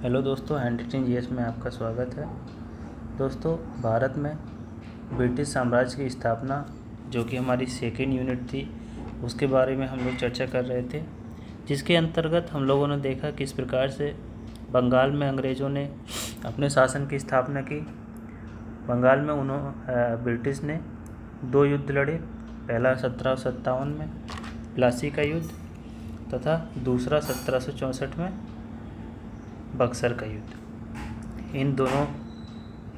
Hello दोस्तों, handwriting GS में आपका स्वागत है। दोस्तों, भारत में ब्रिटिश साम्राज्य की स्थापना जो कि हमारी सेकेंड यूनिट थी, उसके बारे में हम लोग चर्चा कर रहे थे, जिसके अंतर्गत हम लोगों ने देखा किस प्रकार से बंगाल में अंग्रेज़ों ने अपने शासन की स्थापना की। बंगाल में ब्रिटिश ने 2 युद्ध लड़े। पहला 1757 में प्लासी का युद्ध तथा दूसरा 1764 में बक्सर का युद्ध। इन दोनों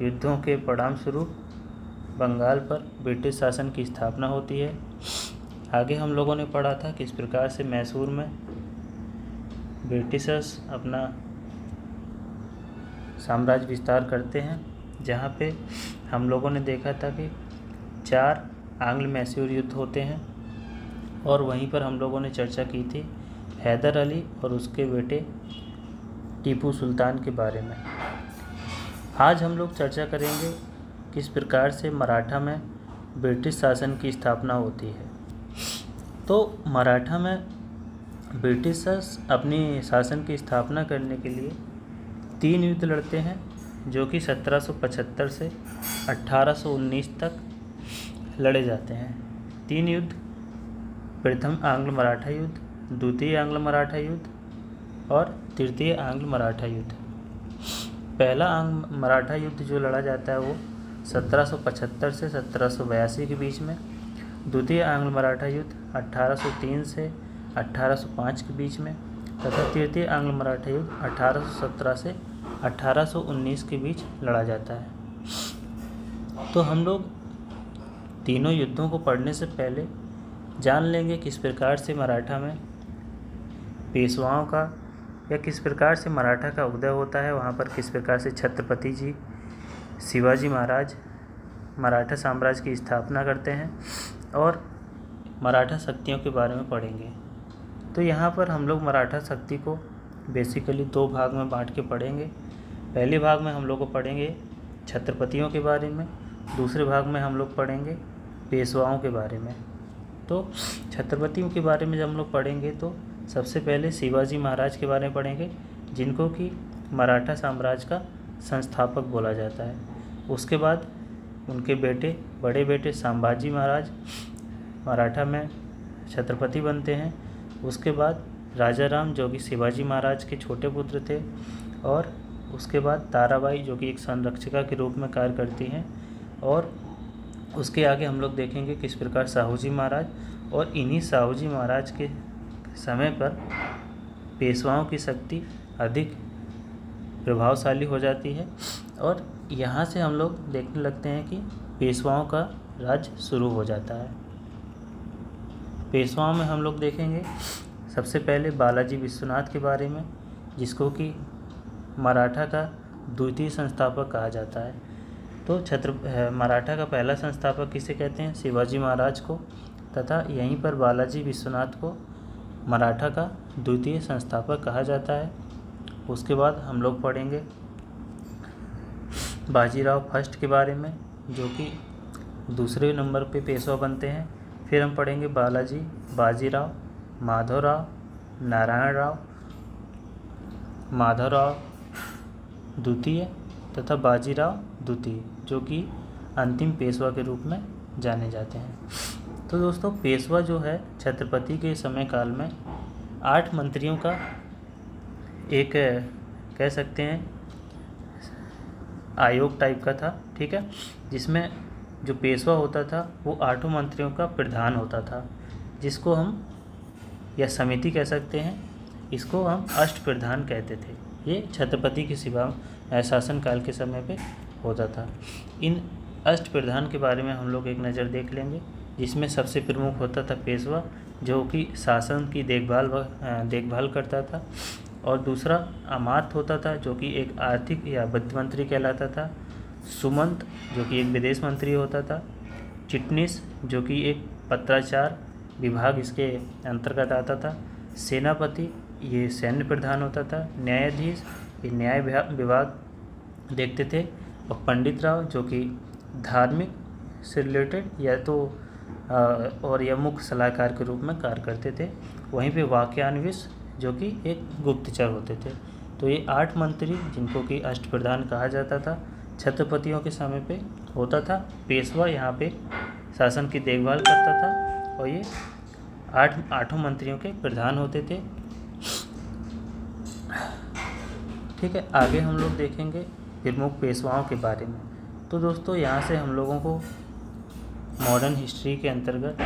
युद्धों के परिणाम स्वरूप बंगाल पर ब्रिटिश शासन की स्थापना होती है। आगे हम लोगों ने पढ़ा था किस प्रकार से मैसूर में ब्रिटिशर्स अपना साम्राज्य विस्तार करते हैं, जहाँ पे हम लोगों ने देखा था कि 4 आंग्ल मैसूर युद्ध होते हैं। और वहीं पर हम लोगों ने चर्चा की थी हैदर अली और उसके बेटे टीपू सुल्तान के बारे में। आज हम लोग चर्चा करेंगे किस प्रकार से मराठा में ब्रिटिश शासन की स्थापना होती है। तो मराठा में ब्रिटिशर्स अपनी शासन की स्थापना करने के लिए 3 युद्ध लड़ते हैं, जो कि 1775 से 1819 तक लड़े जाते हैं। 3 युद्ध, प्रथम आंग्ल मराठा युद्ध, द्वितीय आंग्ल मराठा युद्ध और तृतीय आंग्ल मराठा युद्ध। पहला आंग्ल मराठा युद्ध जो लड़ा जाता है वो 1775 से 1782 के बीच में। द्वितीय आंग्ल मराठा युद्ध 1803 से 1805 के बीच में तथा तृतीय आंग्ल मराठा युद्ध 1817 से 1819 के बीच लड़ा जाता है। तो हम लोग तीनों युद्धों को पढ़ने से पहले जान लेंगे किस प्रकार से मराठा में पेशवाओं का या किस प्रकार से मराठा का उदय होता है, वहाँ पर किस प्रकार से छत्रपति जी शिवाजी महाराज मराठा साम्राज्य की स्थापना करते हैं और मराठा शक्तियों के बारे में पढ़ेंगे। तो यहाँ पर हम लोग मराठा शक्ति को बेसिकली 2 भाग में बांट के पढ़ेंगे। पहले भाग में हम लोग को पढ़ेंगे छत्रपतियों के बारे में, दूसरे भाग में हम लोग पढ़ेंगे पेशवाओं के बारे में। तो छत्रपतियों के बारे में जब हम लोग पढ़ेंगे तो सबसे पहले शिवाजी महाराज के बारे में पढ़ेंगे, जिनको कि मराठा साम्राज्य का संस्थापक बोला जाता है। उसके बाद उनके बड़े बेटे संभाजी महाराज मराठा में छत्रपति बनते हैं। उसके बाद राजा राम, जो कि शिवाजी महाराज के छोटे पुत्र थे, और उसके बाद ताराबाई, जो कि एक संरक्षिका के रूप में कार्य करती हैं। और उसके आगे हम लोग देखेंगे किस प्रकार साहूजी महाराज, और इन्हीं साहूजी महाराज के समय पर पेशवाओं की शक्ति अधिक प्रभावशाली हो जाती है। और यहाँ से हम लोग देखने लगते हैं कि पेशवाओं का राज्य शुरू हो जाता है। पेशवाओं में हम लोग देखेंगे सबसे पहले बालाजी विश्वनाथ के बारे में, जिसको कि मराठा का द्वितीय संस्थापक कहा जाता है। तो मराठा का पहला संस्थापक किसे कहते हैं? शिवाजी महाराज को, तथा यहीं पर बालाजी विश्वनाथ को मराठा का द्वितीय संस्थापक कहा जाता है। उसके बाद हम लोग पढ़ेंगे बाजीराव फर्स्ट के बारे में, जो कि दूसरे नंबर पे पेशवा बनते हैं। फिर हम पढ़ेंगे बाजीराव, माधवराव, माधवराव द्वितीय तथा बाजीराव द्वितीय, जो कि अंतिम पेशवा के रूप में जाने जाते हैं। तो दोस्तों, पेशवा जो है छत्रपति के समय काल में 8 मंत्रियों का एक कह सकते हैं आयोग टाइप का था, ठीक है, जिसमें जो पेशवा होता था वो 8 मंत्रियों का प्रधान होता था, जिसको हम या समिति कह सकते हैं। इसको हम अष्ट प्रधान कहते थे। ये छत्रपति के सिवा शासन काल के समय पे होता था। इन अष्ट प्रधान के बारे में हम लोग एक नज़र देख लेंगे, जिसमें सबसे प्रमुख होता था पेशवा, जो कि शासन की देखभाल करता था। और दूसरा अमात्य होता था, जो कि एक आर्थिक या वित्त मंत्री कहलाता था। सुमंत, जो कि एक विदेश मंत्री होता था। चिटनीस, जो कि एक पत्राचार विभाग इसके अंतर्गत आता था। सेनापति, ये सैन्य प्रधान होता था। न्यायाधीश, ये न्याय विभाग देखते थे। और पंडित राव, जो कि धार्मिक से रिलेटेड या मुख्य सलाहकार के रूप में कार्य करते थे। वहीं पे वाक्यान्विश, जो कि एक गुप्तचर होते थे। तो ये 8 मंत्री, जिनको कि अष्टप्रधान कहा जाता था, छत्रपतियों के समय पे होता था। पेशवा यहाँ पे शासन की देखभाल करता था और ये आठों मंत्रियों के प्रधान होते थे। ठीक है, आगे हम लोग देखेंगे प्रमुख पेशवाओं के बारे में। तो दोस्तों यहाँ से हम लोगों को मॉडर्न हिस्ट्री के अंतर्गत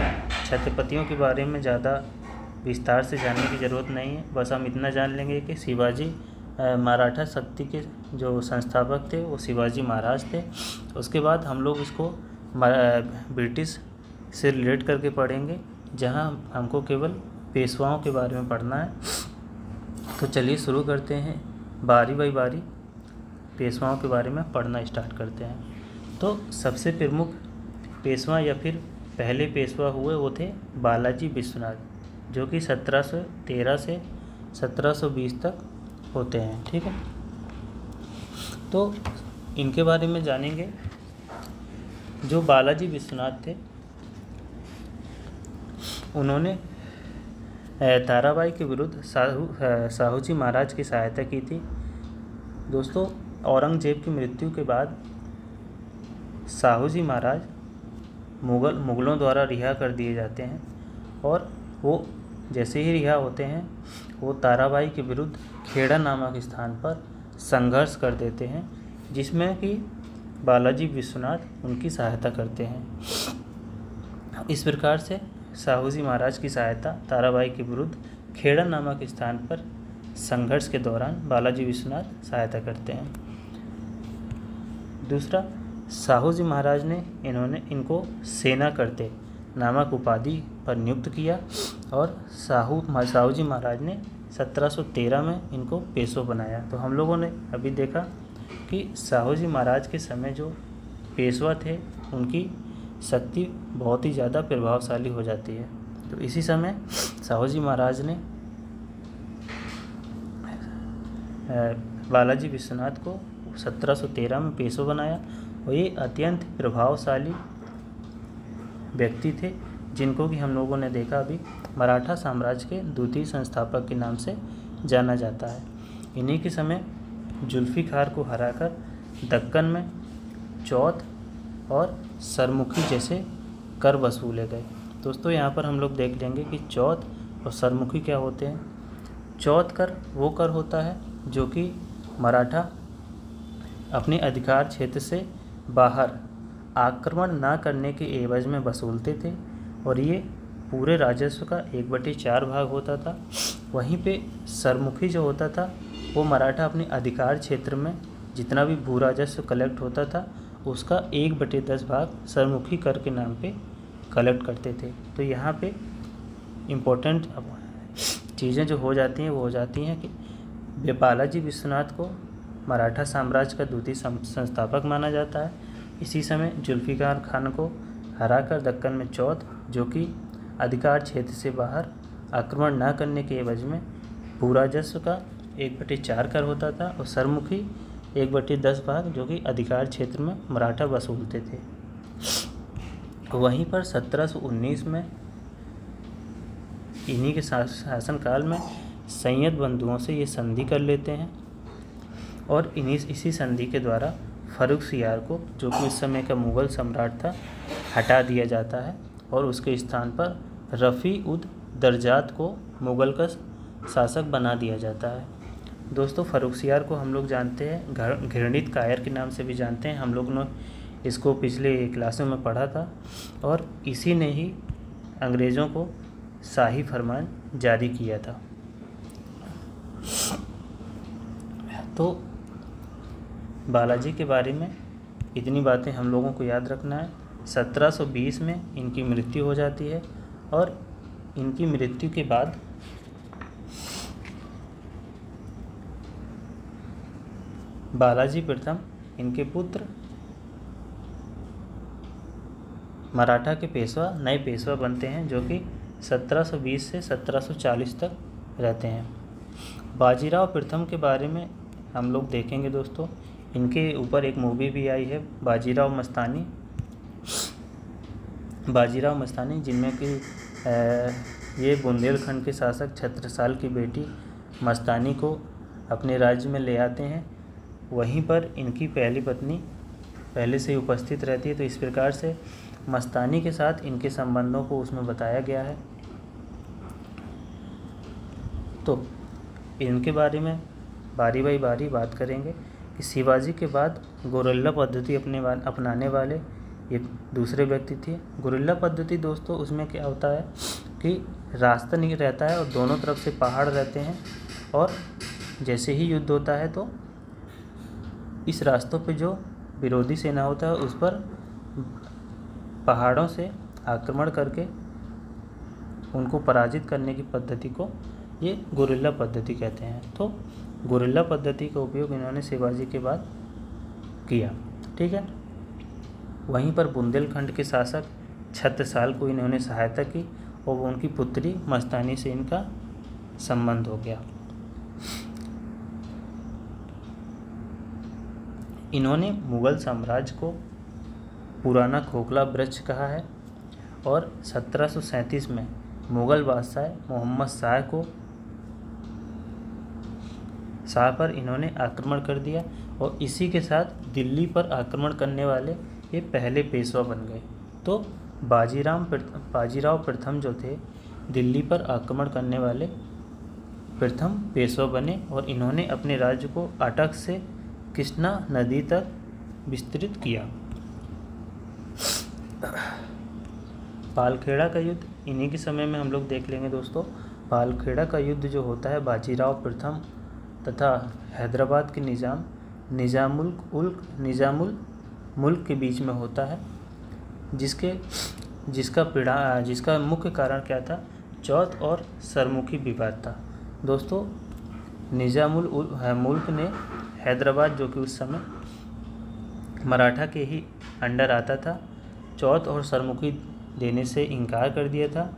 छत्रपतियों के बारे में ज़्यादा विस्तार से जानने की ज़रूरत नहीं है। बस हम इतना जान लेंगे कि शिवाजी मराठा शक्ति के जो संस्थापक थे वो शिवाजी महाराज थे। उसके बाद हम लोग इसको ब्रिटिश से रिलेट करके पढ़ेंगे, जहां हमको केवल पेशवाओं के बारे में पढ़ना है। तो चलिए शुरू करते हैं, बारी बारी बारी पेशवाओं के बारे में पढ़ना स्टार्ट करते हैं। तो सबसे प्रमुख पेशवा या फिर पहले पेशवा हुए वो थे बालाजी विश्वनाथ, जो कि 1713 से 1720 तक होते हैं। ठीक है, तो इनके बारे में जानेंगे। जो बालाजी विश्वनाथ थे, उन्होंने ताराबाई के विरुद्ध साहूजी महाराज की सहायता की थी। दोस्तों, औरंगजेब की मृत्यु के बाद साहूजी महाराज मुग़लों द्वारा रिहा कर दिए जाते हैं और वो जैसे ही रिहा होते हैं वो ताराबाई के विरुद्ध खेड़ा नामक स्थान पर संघर्ष कर देते हैं, जिसमें कि बालाजी विश्वनाथ उनकी सहायता करते हैं। इस प्रकार से साहूजी महाराज की सहायता ताराबाई के विरुद्ध खेड़ा नामक स्थान पर संघर्ष के दौरान बालाजी विश्वनाथ सहायता करते हैं। दूसरा, साहूजी महाराज ने इनको सेना करते नामक उपाधि पर नियुक्त किया और साहूजी महाराज ने 1713 में इनको पेशवा बनाया। तो हम लोगों ने अभी देखा कि साहूजी महाराज के समय जो पेशवा थे उनकी शक्ति बहुत ही ज़्यादा प्रभावशाली हो जाती है। तो इसी समय साहूजी महाराज ने बालाजी विश्वनाथ को 1713 में पेशवा बनाया और ये अत्यंत प्रभावशाली व्यक्ति थे, जिनको कि हम लोगों ने देखा अभी मराठा साम्राज्य के द्वितीय संस्थापक के नाम से जाना जाता है। इन्हीं के समय जुल्फ़िकार को हराकर दक्कन में चौथ और सरमुखी जैसे कर वसूले गए। दोस्तों, यहाँ पर हम लोग देख लेंगे कि चौथ और सरमुखी क्या होते हैं। चौथ कर वो कर होता है जो कि मराठा अपने अधिकार क्षेत्र से बाहर आक्रमण ना करने के एवज में वसूलते थे और ये पूरे राजस्व का 1/4 भाग होता था। वहीं पे सरमुखी जो होता था वो मराठा अपने अधिकार क्षेत्र में जितना भी भू राजस्व कलेक्ट होता था उसका 1/10 भाग सरमुखी कर के नाम पे कलेक्ट करते थे। तो यहाँ पे इम्पोर्टेंट चीज़ें जो हो जाती हैं वो हो जाती हैं कि बालाजी विश्वनाथ को मराठा साम्राज्य का द्वितीय संस्थापक माना जाता है। इसी समय जुल्फ़िकार खान को हराकर दक्कन में चौथ, जो कि अधिकार क्षेत्र से बाहर आक्रमण न करने के एवज में भू राजस्व का 1/4 कर होता था और सरमुखी 1/10 भाग जो कि अधिकार क्षेत्र में मराठा वसूलते थे। वहीं पर 1719 में इन्हीं के शासनकाल में संयत बंधुओं से ये संधि कर लेते हैं और इसी संधि के द्वारा फर्रुखसियार को, जो कि उस समय का मुग़ल सम्राट था, हटा दिया जाता है और उसके स्थान पर रफ़ी-उद-दरजात को मुग़ल का शासक बना दिया जाता है। दोस्तों, फर्रुखसियार को हम लोग जानते हैं घृणित कायर के नाम से भी जानते हैं। हम लोग ने इसको पिछले क्लासों में पढ़ा था और इसी ने ही अंग्रेज़ों को शाही फरमान जारी किया था। तो बालाजी के बारे में इतनी बातें हम लोगों को याद रखना है। 1720 में इनकी मृत्यु हो जाती है और इनकी मृत्यु के बाद बालाजी प्रथम इनके पुत्र मराठा के नए पेशवा बनते हैं, जो कि 1720 से 1740 तक रहते हैं। बाजीराव प्रथम के बारे में हम लोग देखेंगे दोस्तों। इनके ऊपर एक मूवी भी आई है, बाजीराव मस्तानी, जिनमें कि ये बुंदेलखंड के शासक छत्रसाल की बेटी मस्तानी को अपने राज्य में ले आते हैं, वहीं पर इनकी पहली पत्नी पहले से ही उपस्थित रहती है। तो इस प्रकार से मस्तानी के साथ इनके संबंधों को उसमें बताया गया है। तो इनके बारे में बारी बारी बारी बात करेंगे कि शिवाजी के बाद गोरिल्ला पद्धति अपनाने वाले ये दूसरे व्यक्ति थे। गोरिल्ला पद्धति दोस्तों उसमें क्या होता है कि रास्ता नहीं रहता है और दोनों तरफ से पहाड़ रहते हैं, और जैसे ही युद्ध होता है तो इस रास्तों पे जो विरोधी सेना होता है उस पर पहाड़ों से आक्रमण करके उनको पराजित करने की पद्धति को ये गोरिल्ला पद्धति कहते हैं। तो गोरिल्ला पद्धति का उपयोग इन्होंने शिवाजी के बाद किया, ठीक है। वहीं पर बुंदेलखंड के शासक छत्रसाल को इन्होंने सहायता की और उनकी पुत्री मस्तानी से इनका संबंध हो गया। इन्होंने मुगल साम्राज्य को पुराना खोखला वृक्ष कहा है और 1737 में मुगल बादशाह मोहम्मद शाह पर इन्होंने आक्रमण कर दिया और इसी के साथ दिल्ली पर आक्रमण करने वाले ये पहले पेशवा बन गए। तो बाजीराव प्रथम जो थे दिल्ली पर आक्रमण करने वाले प्रथम पेशवा बने और इन्होंने अपने राज्य को अटक से कृष्णा नदी तक विस्तृत किया। पालखेड़ा का युद्ध इन्हीं के समय में हम लोग देख लेंगे दोस्तों। पालखेड़ा का युद्ध जो होता है बाजीराव प्रथम तथा हैदराबाद के निजामुल मुल्क के बीच में होता है, जिसका मुख्य कारण क्या था, चौथ और सरमुखी विवाद था। दोस्तों निजामुल मुल्क ने हैदराबाद जो कि उस समय मराठा के ही अंडर आता था, चौथ और सरमुखी देने से इनकार कर दिया था,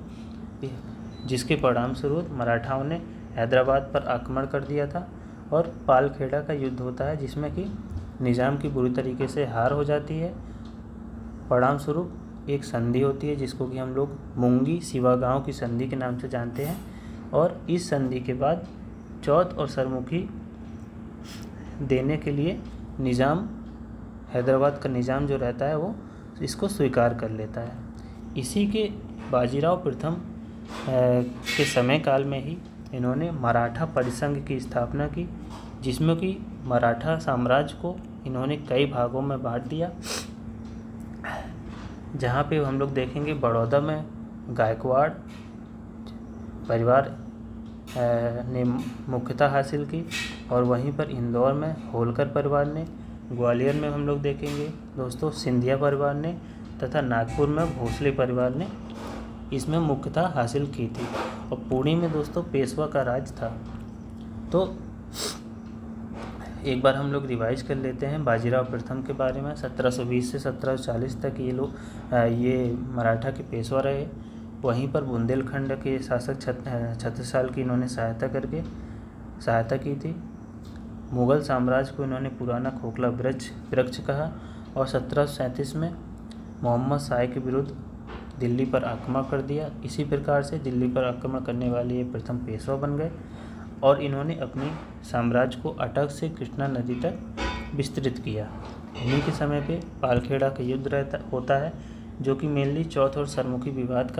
जिसके परिणाम स्वरूप मराठाओं ने हैदराबाद पर आक्रमण कर दिया था और पालखेड़ा का युद्ध होता है जिसमें कि निज़ाम की बुरी तरीके से हार हो जाती है। परिणाम स्वरूप एक संधि होती है जिसको कि हम लोग मुंगी सिवागांव की संधि के नाम से जानते हैं, और इस संधि के बाद चौथ और सरमुखी देने के लिए निज़ाम हैदराबाद का निज़ाम जो रहता है वो इसको स्वीकार कर लेता है। इसी के बाजीराव प्रथम के समय काल में ही इन्होंने मराठा परिसंघ की स्थापना की, जिसमें कि मराठा साम्राज्य को इन्होंने कई भागों में बांट दिया। जहाँ पे हम लोग देखेंगे बड़ौदा में गायकवाड़ परिवार ने मुख्यता हासिल की, और वहीं पर इंदौर में होलकर परिवार ने, ग्वालियर में हम लोग देखेंगे दोस्तों सिंधिया परिवार ने, तथा नागपुर में भोसले परिवार ने इसमें मुख्यता हासिल की थी। और पुणे में दोस्तों पेशवा का राज था। तो एक बार हम लोग रिवाइज कर लेते हैं बाजीराव प्रथम के बारे में। 1720 से 1740 तक ये मराठा के पेशवा रहे। वहीं पर बुंदेलखंड के शासक छत्रसाल की इन्होंने सहायता की थी। मुगल साम्राज्य को इन्होंने पुराना खोखला वृक्ष कहा और 1737 में मोहम्मद शाह के विरुद्ध दिल्ली पर आक्रमण कर दिया। इसी प्रकार से दिल्ली पर आक्रमण करने वाले ये प्रथम पेशवा बन गए और इन्होंने अपने साम्राज्य को अटक से कृष्णा नदी तक विस्तृत किया। इन्हीं के समय पे पालखेड़ा का युद्ध होता है जो कि मेनली चौथ और सरमुखी विवाद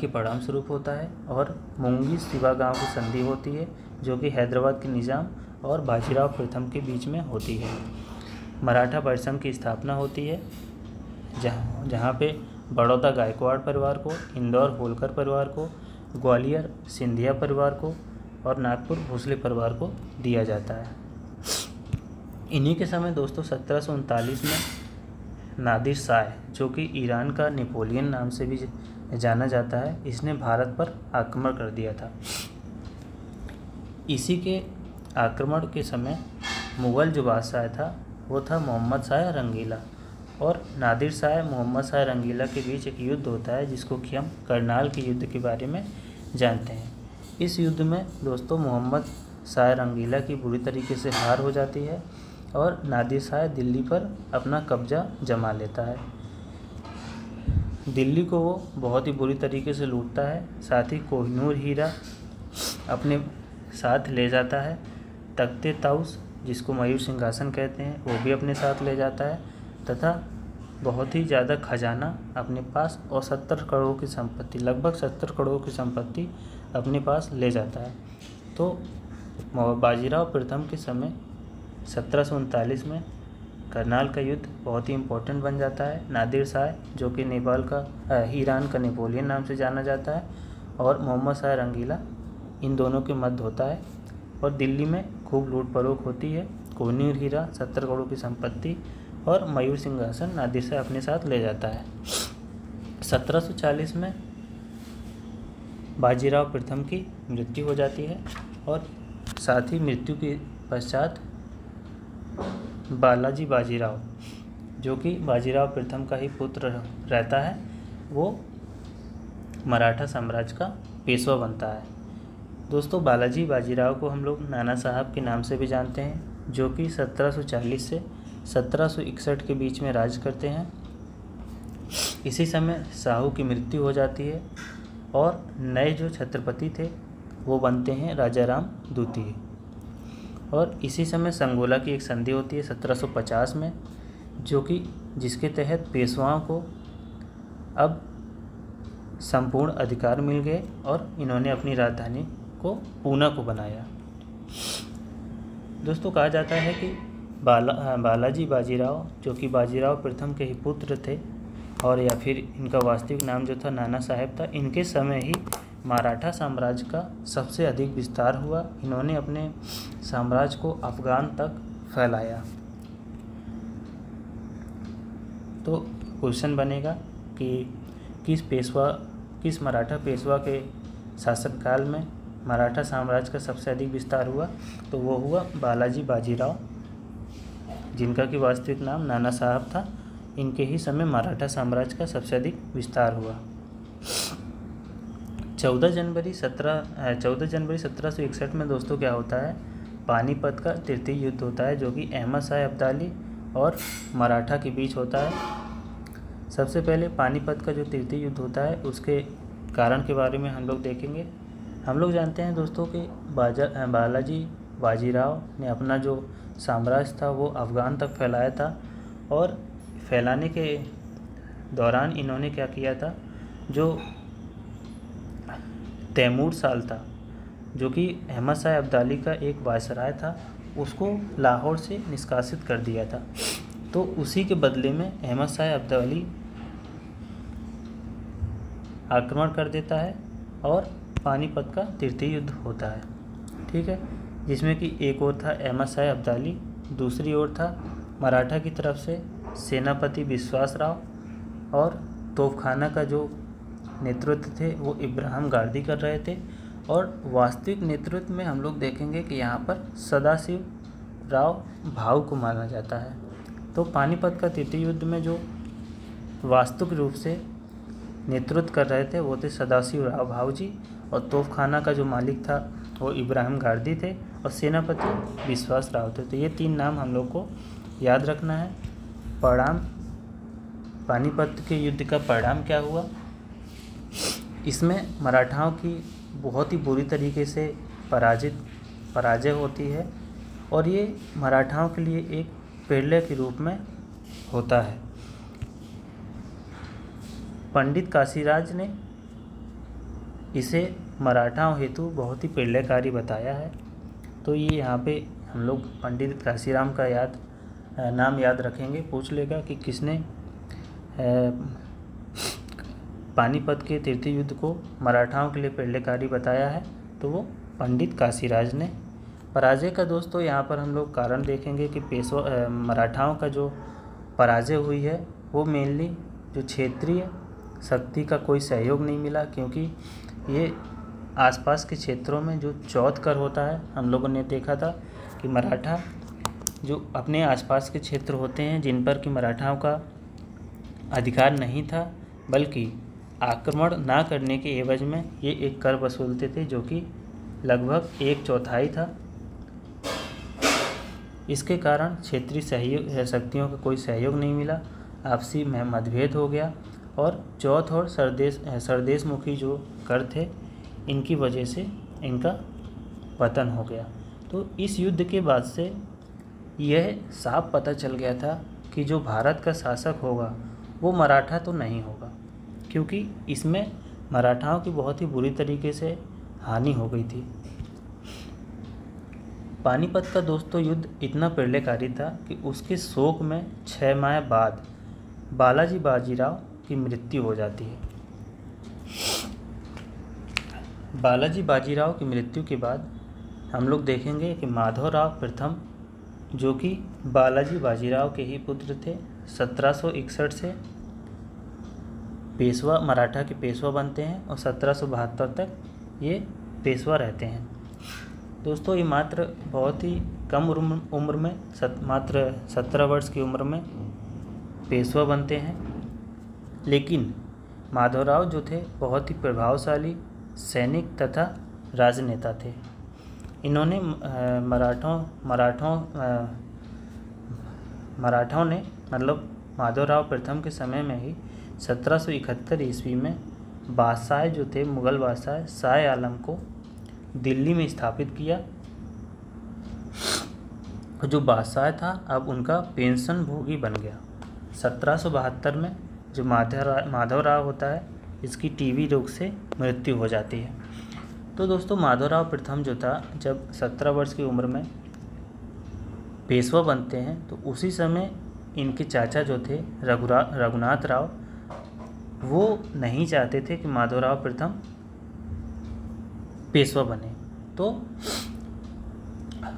के परिणाम स्वरूप होता है, और मुंगी सिवागांव की संधि होती है जो कि हैदराबाद के निज़ाम और बाजीराव प्रथम के बीच में होती है। मराठा परिसंघ की स्थापना होती है जहाँ पे बड़ौदा गायकवाड़ परिवार को, इंदौर होलकर परिवार को, ग्वालियर सिंधिया परिवार को और नागपुर भोसले परिवार को दिया जाता है। इन्हीं के समय दोस्तों 1739 में नादिर शाह जो कि ईरान का नेपोलियन नाम से भी जाना जाता है, इसने भारत पर आक्रमण कर दिया था। इसी के आक्रमण के समय मुग़ल जो बादशाह था वो था मोहम्मद शाह रंगीला, और नादिर शाह मोहम्मद शाह रंगीला के बीच एक युद्ध होता है जिसको कि हम करनाल के युद्ध के बारे में जानते हैं। इस युद्ध में दोस्तों मोहम्मद शाह रंगीला की बुरी तरीके से हार हो जाती है और नादिर शाह दिल्ली पर अपना कब्जा जमा लेता है। दिल्ली को वो बहुत ही बुरी तरीके से लूटता है, साथ ही कोहिनूर हीरा अपने साथ ले जाता है। तख्ते ताउस जिसको मयूर सिंहासन कहते हैं वो भी अपने साथ ले जाता है, तथा बहुत ही ज़्यादा खजाना अपने पास और 70 करोड़ की संपत्ति, लगभग 70 करोड़ की संपत्ति अपने पास ले जाता है। तो बाजीराव प्रथम के समय 1739 में करनाल का युद्ध बहुत ही इम्पोर्टेंट बन जाता है। नादिर शाह जो कि नेपाल का ईरान का नेपोलियन नाम से जाना जाता है, और मोहम्मद शाह रंगीला, इन दोनों के मध्य होता है। और दिल्ली में खूब लूट फरोख होती है। कोहिनूर हीरा, 70 करोड़ की संपत्ति और मयूर सिंहासन नादिर शाह अपने साथ ले जाता है। 1740 में बाजीराव प्रथम की मृत्यु हो जाती है, और साथ ही मृत्यु के पश्चात बालाजी बाजीराव जो कि बाजीराव प्रथम का ही पुत्र रहता है, वो मराठा साम्राज्य का पेशवा बनता है। दोस्तों, बालाजी बाजीराव को हम लोग नाना साहब के नाम से भी जानते हैं, जो कि 1740 से 1761 के बीच में राज करते हैं। इसी समय शाहू की मृत्यु हो जाती है, और नए जो छत्रपति थे वो बनते हैं राजा राम द्वितीय। और इसी समय संगोला की एक संधि होती है 1750 में, जो कि जिसके तहत पेशवाओं को अब संपूर्ण अधिकार मिल गए, और इन्होंने अपनी राजधानी को पूना को बनाया। दोस्तों, कहा जाता है कि बालाजी बाजीराव जो कि बाजीराव प्रथम के ही पुत्र थे, और या फिर इनका वास्तविक नाम जो था नाना साहेब था, इनके समय ही मराठा साम्राज्य का सबसे अधिक विस्तार हुआ। इन्होंने अपने साम्राज्य को अफ़गान तक फैलाया। तो क्वेश्चन बनेगा कि किस मराठा पेशवा के शासनकाल में मराठा साम्राज्य का सबसे अधिक विस्तार हुआ? तो वो हुआ बालाजी बाजीराव, जिनका कि वास्तविक नाम नाना साहब था। इनके ही समय मराठा साम्राज्य का सबसे अधिक विस्तार हुआ। 14 जनवरी 1761 में दोस्तों क्या होता है, पानीपत का तृतीय युद्ध होता है, जो कि अहमद शाह अब्दाली और मराठा के बीच होता है। सबसे पहले पानीपत का जो तृतीय युद्ध होता है उसके कारण के बारे में हम लोग देखेंगे। हम लोग जानते हैं दोस्तों कि बालाजी बाजीराव ने अपना जो साम्राज्य था वो अफ़गान तक फैलाया था, और फैलाने के दौरान इन्होंने क्या किया था, जो तैमूर साल था, जो कि अहमद शाह अब्दाली का एक वायसराय था, उसको लाहौर से निष्कासित कर दिया था। तो उसी के बदले में अहमद शाह अब्दाली आक्रमण कर देता है, और पानीपत का तृतीय युद्ध होता है। ठीक है, जिसमें कि एक ओर था अहमद शाह अब्दाली, दूसरी ओर था मराठा की तरफ से सेनापति विश्वास राव, और तोपखाना का जो नेतृत्व थे वो इब्राहिम गारदी कर रहे थे। और वास्तविक नेतृत्व में हम लोग देखेंगे कि यहाँ पर सदाशिव राव भाऊ को माना जाता है। तो पानीपत का तृतीय युद्ध में जो वास्तविक रूप से नेतृत्व कर रहे थे वो थे सदाशिव राव भाऊ जी, और तोपखाना का जो मालिक था वो इब्राहिम गारदी थे, और सेनापति विश्वास राव थे। तो ये तीन नाम हम लोग को याद रखना है। परिणाम, पानीपत के युद्ध का परिणाम क्या हुआ? इसमें मराठाओं की बहुत ही बुरी तरीके से पराजय होती है, और ये मराठाओं के लिए एक प्रेरणा के रूप में होता है। पंडित काशीराज ने इसे मराठाओं हेतु बहुत ही प्रेरणाकारी बताया है। तो ये यहाँ पे हम लोग पंडित काशीराम का नाम याद रखेंगे। पूछ लेगा कि किसने पानीपत के तृतीय युद्ध को मराठाओं के लिए प्रेरणाकारी बताया है, तो वो पंडित काशीराज ने। पराजय का दोस्तों यहाँ पर हम लोग कारण देखेंगे कि मराठाओं का जो पराजय हुई है वो मेनली जो क्षेत्रीय शक्ति का कोई सहयोग नहीं मिला, क्योंकि ये आसपास के क्षेत्रों में जो चौथकर होता है, हम लोगों ने देखा था कि मराठा जो अपने आसपास के क्षेत्र होते हैं जिन पर कि मराठाओं का अधिकार नहीं था, बल्कि आक्रमण ना करने के एवज में ये एक कर वसूलते थे, जो कि लगभग 1/4 था। इसके कारण क्षेत्रीय शक्तियों का कोई सहयोग नहीं मिला, आपसी में मतभेद हो गया, और चौथ और सरदेशमुखी जो कर थे इनकी वजह से इनका पतन हो गया। तो इस युद्ध के बाद से यह साफ पता चल गया था कि जो भारत का शासक होगा वो मराठा तो नहीं होगा, क्योंकि इसमें मराठाओं की बहुत ही बुरी तरीके से हानि हो गई थी। पानीपत का दोस्तों युद्ध इतना प्रलयकारी था कि उसके शोक में 6 माह बाद बालाजी बाजीराव की मृत्यु हो जाती है। बालाजी बाजीराव की मृत्यु के बाद हम लोग देखेंगे कि माधवराव प्रथम, जो कि बालाजी बाजीराव के ही पुत्र थे, 1761 से पेशवा, मराठा के पेशवा बनते हैं और 1772 तक ये पेशवा रहते हैं। दोस्तों ये मात्र बहुत ही कम उम्र में मात्र 17 वर्ष की उम्र में पेशवा बनते हैं, लेकिन माधवराव जो थे बहुत ही प्रभावशाली सैनिक तथा राजनेता थे। इन्होंने मराठों ने मतलब माधवराव प्रथम के समय में ही 1771 ईस्वी में बादशाह जो थे, मुग़ल बादशाह शाह आलम को दिल्ली में स्थापित किया। जो बादशाह था अब उनका पेंशन भोगी बन गया। 1772 में जो माधवराव होता है, इसकी टीबी रोग से मृत्यु हो जाती है। तो दोस्तों माधवराव प्रथम जो था, जब 17 वर्ष की उम्र में पेशवा बनते हैं, तो उसी समय इनके चाचा जो थे रघुनाथ राव, वो नहीं चाहते थे कि माधवराव प्रथम पेशवा बने। तो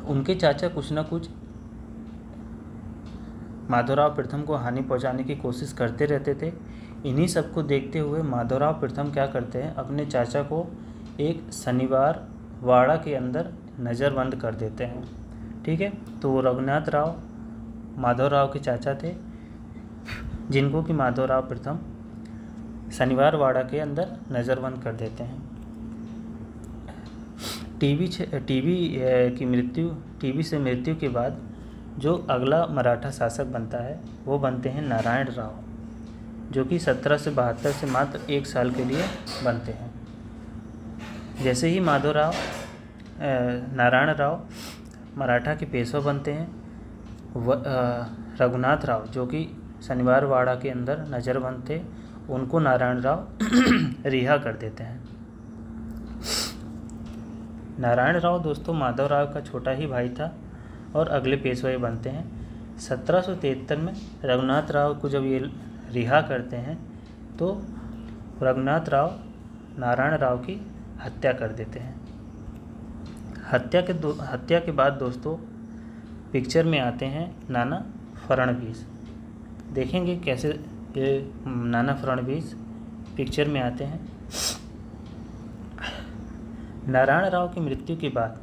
उनके चाचा कुछ ना कुछ माधवराव प्रथम को हानि पहुंचाने की कोशिश करते रहते थे। इन्हीं सबको देखते हुए माधवराव प्रथम क्या करते हैं, अपने चाचा को एक शनिवार वाड़ा के अंदर नज़रबंद कर देते हैं। ठीक है, तो वो रघुनाथ राव माधवराव के चाचा थे, जिनको कि माधवराव प्रथम शनिवार वाड़ा के अंदर नज़रबंद कर देते हैं। टीबी से मृत्यु के बाद जो अगला मराठा शासक बनता है वो बनते हैं नारायण राव, जो कि 1772 से मात्र 1 साल के लिए बनते हैं। जैसे ही नारायण राव मराठा के पेशवा बनते हैं, रघुनाथ राव जो कि शनिवार वाड़ा के अंदर नज़रबंद थे, उनको नारायण राव रिहा कर देते हैं। नारायण राव दोस्तों माधवराव का छोटा ही भाई था और अगले पेशवा बनते हैं। 1773 में रघुनाथ राव को जब ये रिहा करते हैं तो रघुनाथ राव नारायण राव की हत्या कर देते हैं। हत्या के बाद दोस्तों पिक्चर में आते हैं नाना फडणवीस। देखेंगे कैसे ये नाना फडणवीस पिक्चर में आते हैं। नारायण राव की मृत्यु के बाद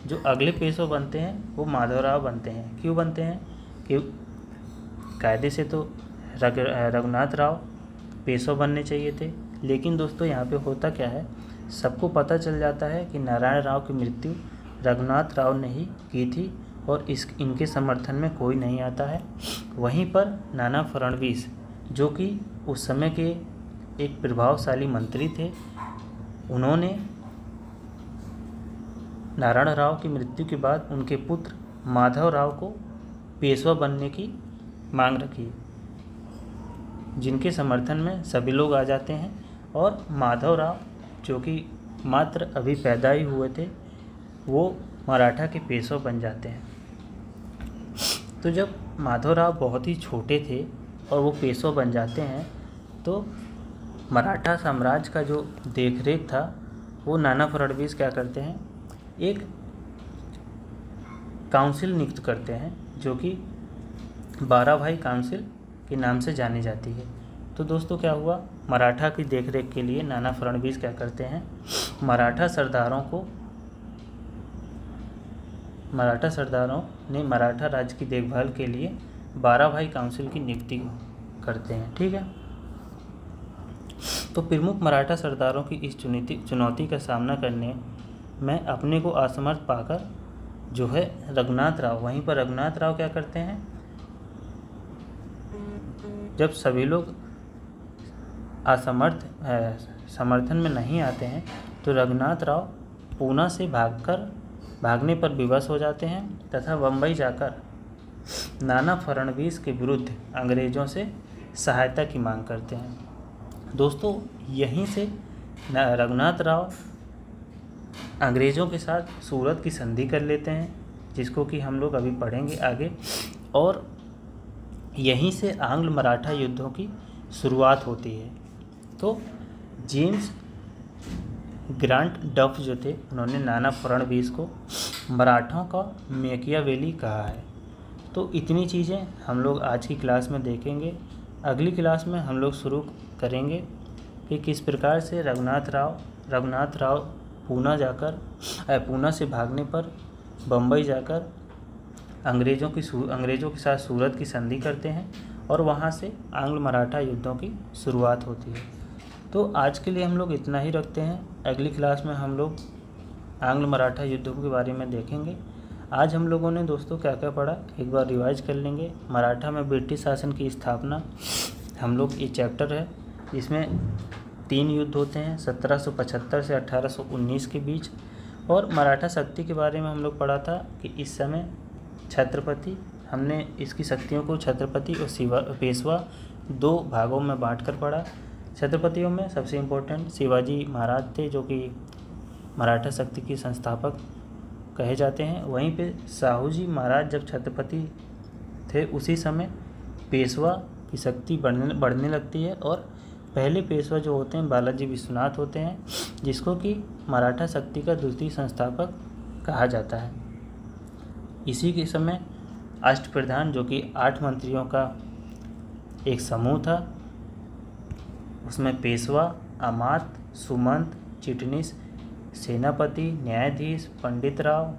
जो अगले पेशवा बनते हैं वो माधवराव बनते हैं। क्यों बनते हैं कि कायदे से तो रघुनाथ राव पेशवा बनने चाहिए थे, लेकिन दोस्तों यहाँ पे होता क्या है, सबको पता चल जाता है कि नारायण राव की मृत्यु रघुनाथ राव ने ही की थी और इनके समर्थन में कोई नहीं आता है। वहीं पर नाना फडणवीस जो कि उस समय के एक प्रभावशाली मंत्री थे, उन्होंने नारायण राव की मृत्यु के बाद उनके पुत्र माधव राव को पेशवा बनने की मांग रखी, जिनके समर्थन में सभी लोग आ जाते हैं और माधव राव जो कि मात्र अभी पैदा ही हुए थे, वो मराठा के पेशवा बन जाते हैं। तो जब माधवराव बहुत ही छोटे थे और वो पेशवा बन जाते हैं, तो मराठा साम्राज्य का जो देखरेख था वो नाना फडणवीस क्या करते हैं, एक काउंसिल नियुक्त करते हैं जो कि 12 भाई काउंसिल के नाम से जानी जाती है। तो दोस्तों क्या हुआ, मराठा की देखरेख के लिए नाना फडणवीस क्या करते हैं, मराठा सरदारों ने मराठा राज्य की देखभाल के लिए 12 भाई काउंसिल की नियुक्ति करते हैं। ठीक है, तो प्रमुख मराठा सरदारों की इस चुनौती का सामना करने में अपने को असमर्थ पाकर जो है रघुनाथ राव, वहीं पर रघुनाथ राव क्या करते हैं, जब सभी लोग समर्थन में नहीं आते हैं तो रघुनाथ राव पूना से भागकर भागने पर विवश हो जाते हैं तथा बम्बई जाकर नाना फडणवीस के विरुद्ध अंग्रेज़ों से सहायता की मांग करते हैं। दोस्तों, यहीं से रघुनाथ राव अंग्रेज़ों के साथ सूरत की संधि कर लेते हैं, जिसको कि हम लोग अभी पढ़ेंगे आगे, और यहीं से आंग्ल मराठा युद्धों की शुरुआत होती है। तो जेम्स ग्रांट डफ जो थे, उन्होंने नाना फडणवीस को मराठों का मैकियावेली कहा है। तो इतनी चीज़ें हम लोग आज की क्लास में देखेंगे। अगली क्लास में हम लोग शुरू करेंगे कि किस प्रकार से रघुनाथ राव पूना से भागने पर बम्बई जाकर अंग्रेज़ों के साथ सूरत की संधि करते हैं और वहाँ से आंग्ल मराठा युद्धों की शुरुआत होती है। तो आज के लिए हम लोग इतना ही रखते हैं। अगली क्लास में हम लोग आंग्ल मराठा युद्धों के बारे में देखेंगे। आज हम लोगों ने दोस्तों क्या क्या पढ़ा, एक बार रिवाइज कर लेंगे। मराठा में ब्रिटिश शासन की स्थापना, हम लोग ये चैप्टर है, इसमें 3 युद्ध होते हैं 1775 से 1819 के बीच। और मराठा शक्ति के बारे में हम लोग पढ़ा था कि इस समय छत्रपति, हमने इसकी शक्तियों को छत्रपति और पेशवा 2 भागों में बांटकर पढ़ा। छत्रपतियों में सबसे इम्पोर्टेंट शिवाजी महाराज थे, जो कि मराठा शक्ति के संस्थापक कहे जाते हैं। वहीं पे साहू जी महाराज जब छत्रपति थे, उसी समय पेशवा की शक्ति बढ़ने लगती है और पहले पेशवा जो होते हैं बालाजी विश्वनाथ होते हैं, जिसको कि मराठा शक्ति का द्वितीय संस्थापक कहा जाता है। इसी के समय अष्टप्रधान, जो कि 8 मंत्रियों का एक समूह था, उसमें पेशवा, अमात, सुमंत, चिटनीस, सेनापति, न्यायाधीश, पंडित राव,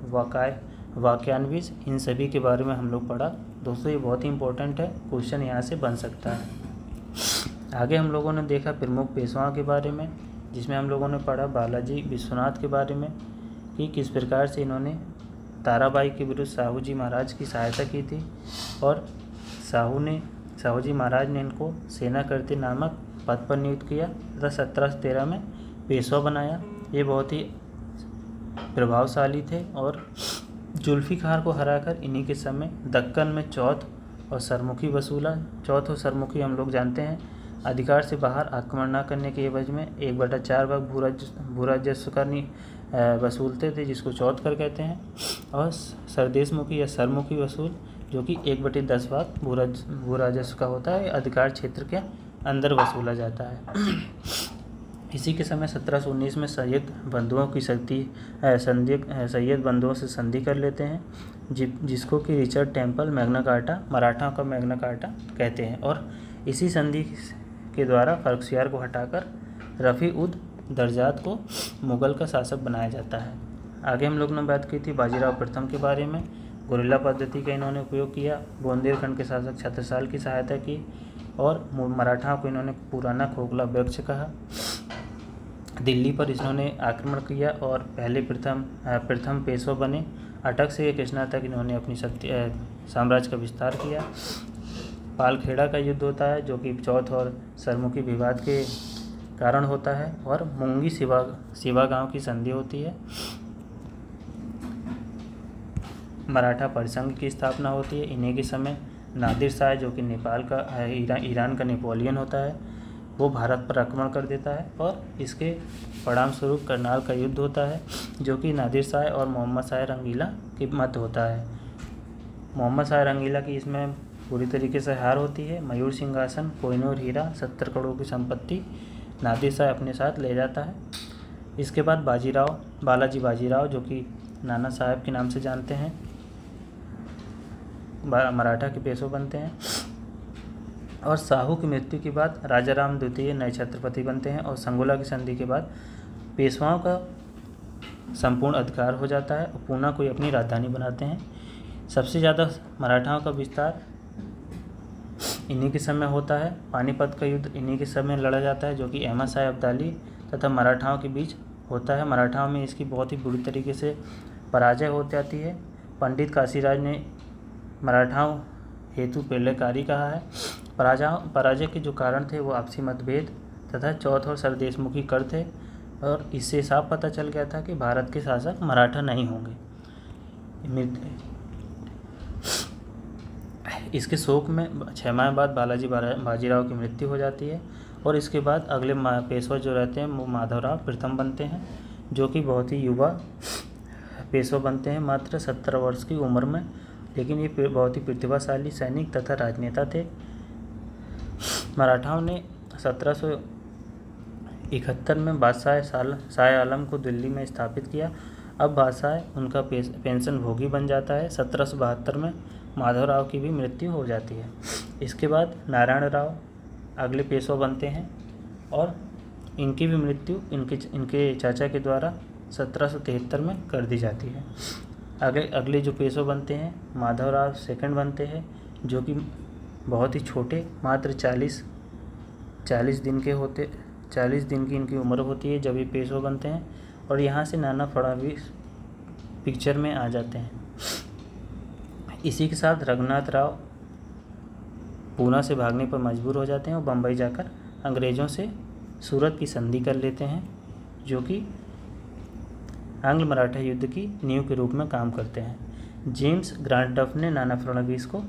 वाक्यान्विश, इन सभी के बारे में हम लोग पढ़ा। दोस्तों, ये बहुत ही इंपॉर्टेंट है, क्वेश्चन यहाँ से बन सकता है। आगे हम लोगों ने देखा प्रमुख पेशवाओं के बारे में, जिसमें हम लोगों ने पढ़ा बालाजी विश्वनाथ के बारे में कि किस प्रकार से इन्होंने ताराबाई के विरुद्ध साहू जी महाराज की सहायता की थी और साहू जी महाराज ने इनको सेनाकृति नामक पद पर नियुक्त किया तथा 1713 में पेशवा बनाया। ये बहुत ही प्रभावशाली थे और जुल्फ़िकार को हराकर इन्हीं के समय दक्कन में चौथ और सरमुखी वसूला। चौथ और सरमुखी हम लोग जानते हैं, अधिकार से बाहर आक्रमण न करने के एवज में 1/4 भाग भू राजस्व कर वसूलते थे, जिसको चौथ कर कहते हैं, और सरदेशमुखी या सरमुखी वसूल, जो कि 1/10 भाग भू राजस्व का होता है, अधिकार क्षेत्र के अंदर वसूला जाता है। इसी के समय 1719 में सैयद बंधुओं से संधि कर लेते हैं, जिसको कि रिचर्ड टेम्पल मैग्ना कार्टा, मराठाओं का मैग्ना कार्टा कहते हैं। और इसी संधि के द्वारा फर्रुखसियार को हटाकर रफ़ी उद दरजात को मुग़ल का शासक बनाया जाता है। आगे हम लोग ने बात की थी बाजीराव प्रथम के बारे में। गुरिल्ला पद्धति का इन्होंने उपयोग किया, बुंदेलखंड के शासक छत्रसाल की सहायता की और मराठाओं को इन्होंने पुराना खोखला वृक्ष कहा। दिल्ली पर इन्होंने आक्रमण किया और पहले प्रथम पेशवा बने। अटक से कृष्णा तक इन्होंने अपनी साम्राज्य का विस्तार किया। पालखेड़ा का युद्ध होता है, जो कि चौथ और सरमुखी विवाद के कारण होता है, और मुंगी सिवा गांव की संधि होती है। मराठा परिसंघ की स्थापना होती है। इन्हीं के समय नादिर शाह, जो कि नेपाल का ईरान का नेपोलियन होता है, वो भारत पर आक्रमण कर देता है और इसके परिणाम स्वरूप करनाल का युद्ध होता है, जो कि नादिर शाह और मोहम्मद शाह रंगीला के मध्य होता है। मोहम्मद शाह रंगीला की इसमें पूरी तरीके से हार होती है। मयूर सिंहासन, कोहिनूर हीरा, 70 करोड़ की संपत्ति नादिर शाह अपने साथ ले जाता है। इसके बाद बालाजी बाजीराव, जो कि नाना साहब के नाम से जानते हैं, मराठा के पेशवा बनते हैं। और साहू की मृत्यु के बाद राजा राम द्वितीय नए छत्रपति बनते हैं और संगोला की संधि के बाद पेशवाओं का संपूर्ण अधिकार हो जाता है और पूना को अपनी राजधानी बनाते हैं। सबसे ज़्यादा मराठाओं का विस्तार इन्हीं के समय होता है। पानीपत का युद्ध इन्हीं के समय लड़ा जाता है, जो कि अहमद शाह अब्दाली तथा मराठाओं के बीच होता है। मराठाओं में इसकी बहुत ही बुरी तरीके से पराजय हो जाती है। पंडित काशीराज ने मराठाओं हेतु पेड़कारी कहा है। पराजय के जो कारण थे वो आपसी मतभेद तथा चौथ और सरदेशमुखी कर थे, और इससे साफ पता चल गया था कि भारत के शासक मराठा नहीं होंगे। इसके शोक में 6 माह बाद बाजीराव की मृत्यु हो जाती है और इसके बाद अगले पेशवा जो रहते हैं वो माधवराव प्रथम बनते हैं, जो कि बहुत ही युवा पेशवा बनते हैं, मात्र 17 वर्ष की उम्र में। लेकिन ये बहुत ही प्रतिभाशाली सैनिक तथा राजनेता थे। मराठाओं ने 1771 में बादशाह शाह आलम को दिल्ली में स्थापित किया। अब बादशाह उनका पेंशन भोगी बन जाता है। 1772 में माधवराव की भी मृत्यु हो जाती है। इसके बाद नारायण राव अगले पेशवा बनते हैं और इनकी भी मृत्यु इनके चाचा के द्वारा 1773 में कर दी जाती है। अगले जो पेशवा बनते हैं माधवराव सेकंड बनते हैं, जो कि बहुत ही छोटे, मात्र 40 दिन की इनकी उम्र होती है जब ये पेशवा बनते हैं और यहाँ से नाना फडणवीस पिक्चर में आ जाते हैं। इसी के साथ रघुनाथ राव पूना से भागने पर मजबूर हो जाते हैं और बम्बई जाकर अंग्रेज़ों से सूरत की संधि कर लेते हैं, जो कि आंग्ल मराठा युद्ध की नींव के रूप में काम करते हैं। जेम्स ग्रांट डफ ने नाना फडणवीस को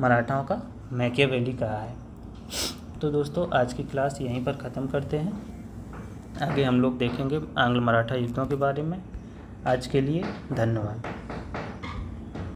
मराठाओं का मैकियावेली कहा है। तो दोस्तों आज की क्लास यहीं पर ख़त्म करते हैं। आगे हम लोग देखेंगे आंग्ल मराठा युद्धों के बारे में। आज के लिए धन्यवाद।